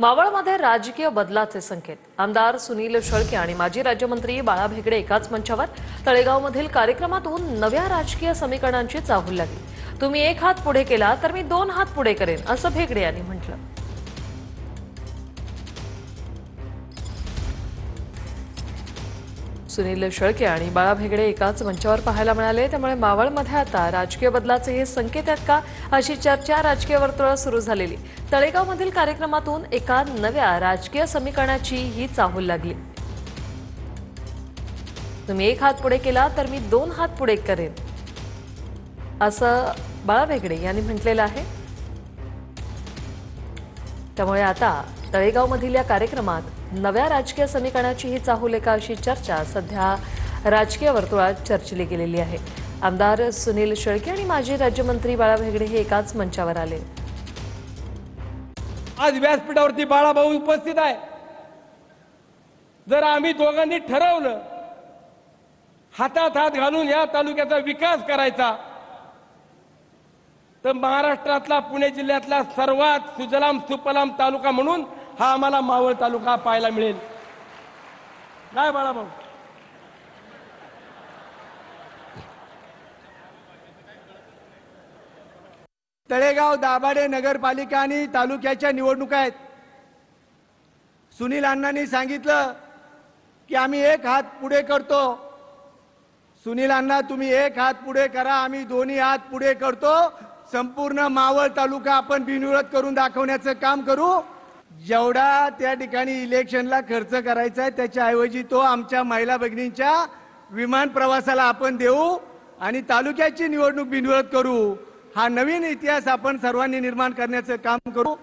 मावळमध्ये राजकीय बदलाचे संकेत। आमदार सुनील शेळके आणि माजी राज्यमंत्री बाळा भेगडे एकाच मंचावर। तळेगावमधील कार्यक्रमातून नव्या राजकीय समीकरणांची चाहूल लागली। तुम्ही एक हात पुढे केला तर मी दोन हात पुढे करेन, असं भेगडे यांनी म्हटलं। सुनील शेळके आणि बाळा भेगडे एकाच मंचावर पाहायला मिळाले, त्यामुळे मावळमध्ये आता राजकीय बदलाचे हे संकेत आहेत का, अशी चर्चा राजकीय वर्तुळात सुरू झालेली। तळेगावमधील कार्यक्रमातून एका नव्या राजकीय समीकरणाची ही चाहूल लागली। तुम्ही एक हात पुढे केला तर मी दोन हात पुढे करेन, असं बाळा भेगडे यांनी म्हटलेलं आहे। त्यामुळे आता तळेगावमधील या कार्यक्रमात नव्या राजकीय समीकरणाची ही चाहूल आहे का, अशी चर्चा सध्या राजकीय वर्तुळात चर्चिली गेलेली आहे। आमदार सुनील शेळके आणि माजी राज्यमंत्री बाळा भेगडे हे एकाच मंचावर आले। आज व्यासपीठावरती बाळाभाऊ उपस्थित आहे। जर आम्ही दोघांनी ठरवलं हातात हात घालून या तालुक्याचा विकास करायचा, तर महाराष्ट्रातला पुणे जिल्ह्यातला सर्वात सुजलाम सुफलाम तालुका म्हणून हा आम्हाला मावळ तालुका पाहायला मिळेल। काय बाळाभाऊ? तळेगाव दाभाडे नगरपालिका आणि तालुक्याच्या निवडणुका आहेत। सुनील अण्णांनी सांगितलं की आम्ही एक हात पुढे करतो। सुनील अण्णा, तुम्ही एक हात पुढे करा, आम्ही दोन्ही हात पुढे करतो। संपूर्ण मावळ तालुका आपण बिनविरोध करून दाखवण्याचं काम करू। जेवढा त्या ठिकाणी इलेक्शनला खर्च करायचा आहे त्याच्याऐवजी तो आमच्या महिला भगिनींच्या विमान प्रवासाला आपण देऊ आणि तालुक्याची निवडणूक बिनविरोध करू। हा नवीन इतिहास आपण सर्वांनी निर्माण करण्याचं काम करू।